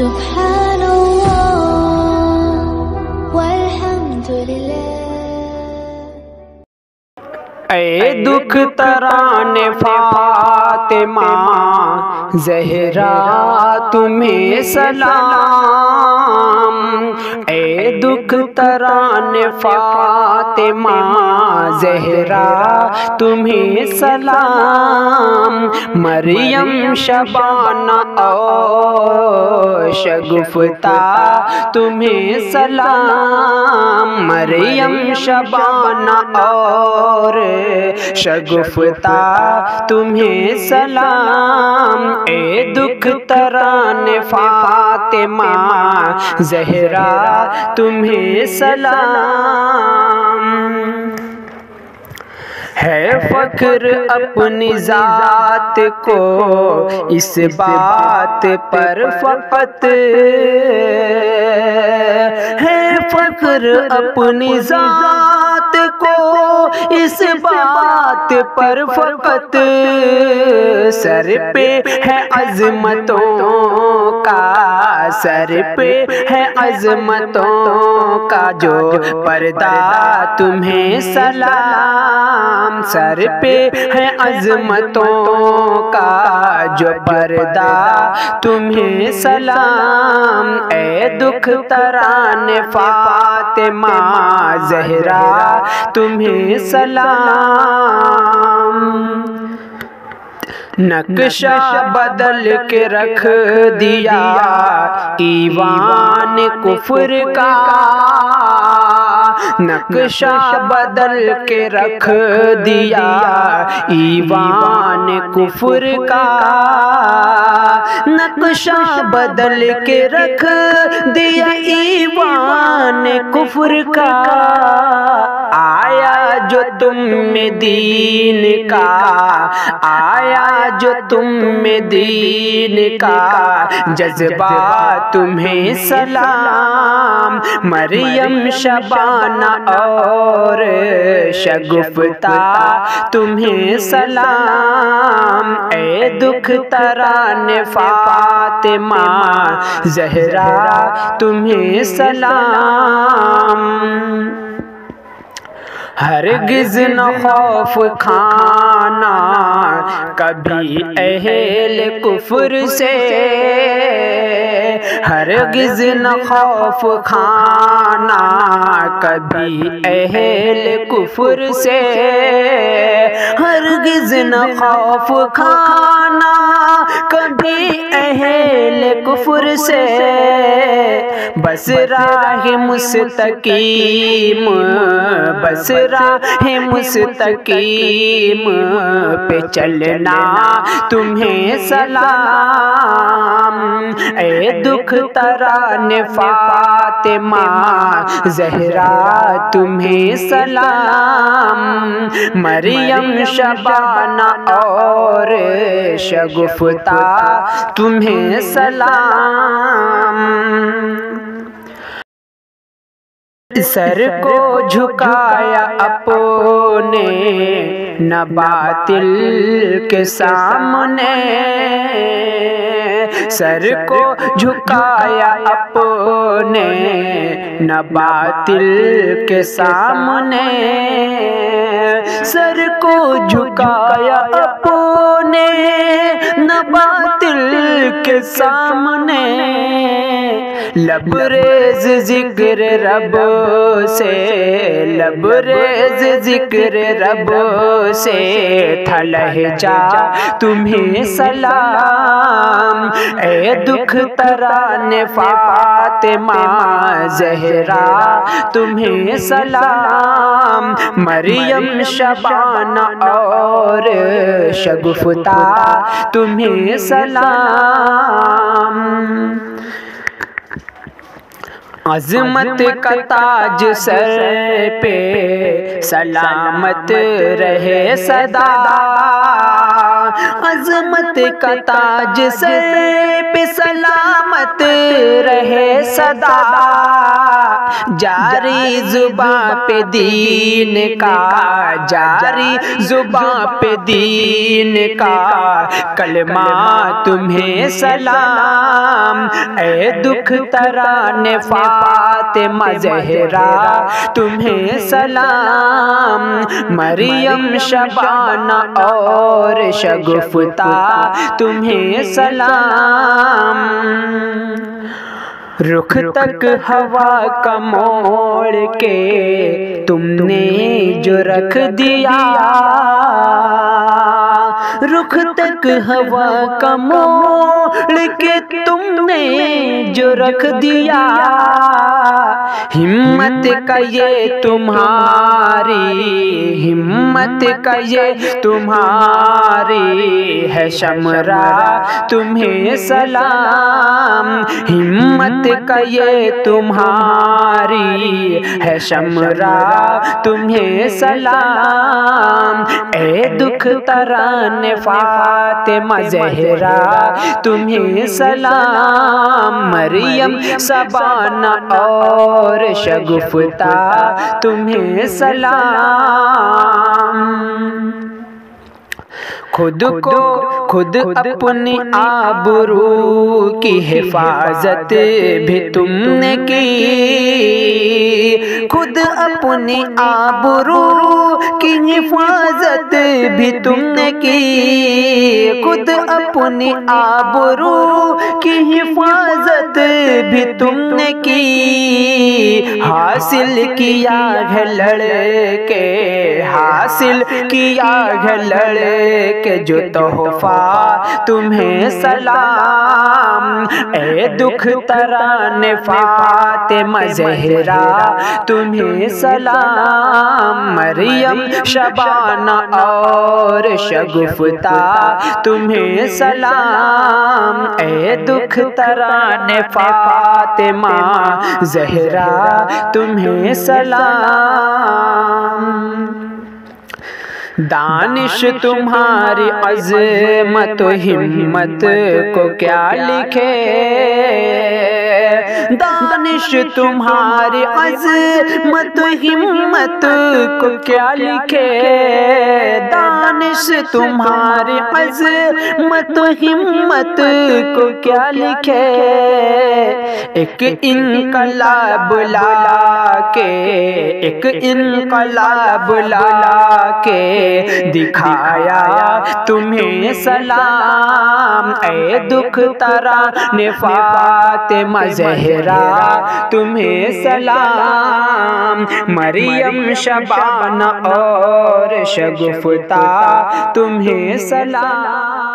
سبحان اللہ والحمد للہ۔ اے دکھ تران فاطمہ زہرا تمہیں سلام، اے دکھ تران فاطمہ زہرا تمہیں سلام، مریم شبانہ اور شگفتہ تمہیں سلام، مریم شبانہ اور شگفتہ تمہیں سلام، اے دکھ تران فاطمہ زہرا تمہیں سلام۔ ہے فخر اپنی ذات کو اس بات پر فقط، ہے فخر اپنی ذات کو اس بات پر فقط، سر پہ ہے عظمتوں کا، سر پہ ہے عظمتوں کا جو پردہ تمہیں سلام، سر پہ ہے عظمتوں کا جو پردہ تمہیں سلام، اے دکھ تران فاطمہ زہرا تمہیں سلام۔ نقشہ بدل کے رکھ دیا ایوان کفر کا، نقشہ بدل کے رکھ دیا ایوان کفر کا، نقشہ بدل کے رکھ دیا ایوان کفر کا، آیا جو تم میں دین کا، آیا جو تم میں دین کا جذبہ تمہیں سلام، مریم شبانہ اور شگفتہ تمہیں سلام، اے دکھ تران فاطمہ زہرا تمہیں سلام۔ ہرگز نہ خوف کھانا کبھی اہل کفر سے، ہرگز نہ خوف کھانا کبھی اہل کفر سے، ہرگز نہ خوف کھانا کبھی اہل کفر سے، بس راہ مستقیم، بس راہ مستقیم پہ چلنا تمہیں سلام، اے دکھ تران فاطمہ زہرا تمہیں سلام، مریم شبانہ اور شگفتہ تمہیں سلام۔ سر کو جھکایا اپنے نہ باطل کے سامنے، سر کو جھکایا اپنے نہ باطل کے سامنے، سر کو جھکایا اپنے نہ باطل کے سامنے، لبریز ذکر رب سے، لبریز ذکر رب سے تھا لہجہ تمہیں سلام، اے دکھ تران فاطمہ زہرا تمہیں سلام، مریم شبانہ اور شگفتہ تمہیں سلام۔ عظمت کا تاج سر پہ سلامت رہے سدا، عظمت کا تاج سر پہ سلامت رہے سدا، جاری زباں پہ دین کا، جاری زباں پہ دین کا کلمہ تمہیں سلام، اے دکھ تران فاطمہ زہرا تمہیں سلام، مریم شبانہ اور شگفتہ تمہیں سلام، رخ تک ہوا کا موڑ کے تم نے جو رکھ دیا، رخ تک ہوا کا موڑ کے تم نے جو رکھ دیا، ہمت کا یہ تمہاری، ہمت کا یہ تمہاری ہے شمرا تمہیں سلام، ہمت کا یہ تمہاری ہے شمرا تمہیں سلام، اے دکھ تران فاطمہ زہرا تمہیں سلام، مریم شبانہ اور شگفتہ تمہیں سلام، خود کو خود اپنی آبرو کی حفاظت بھی تم نے کی، خود اپنی آبرو کی حفاظت بھی تم نے کی، خود اپنی آبرو کی حفاظت بھی تم نے کی، حاصل کیا ہے لڑکے، حاصل کیا ہے لڑکے جو تحفہ تمہیں سلام، اے دکھ تران فاطمہ زہرا تمہیں سلام، مریم شبانہ اور شگفتہ تمہیں سلام، اے دکھ تران فاطمہ زہرا تمہیں سلام، دانش تمہاری عظمت و ہمت کو کیا لکھے، دانش تمہاری عظمت و ہمت کو کیا لکھے، دانش تمہاری عظمت و ہمت کو کیا لکھے، ایک انقلاب لا کے، ایک انقلاب لا کے دکھایا تمہیں سلام، اے دکھ تران فاطمہ زہرا تمہیں سلام، مریم شبانہ اور شگفتہ تمہیں سلام۔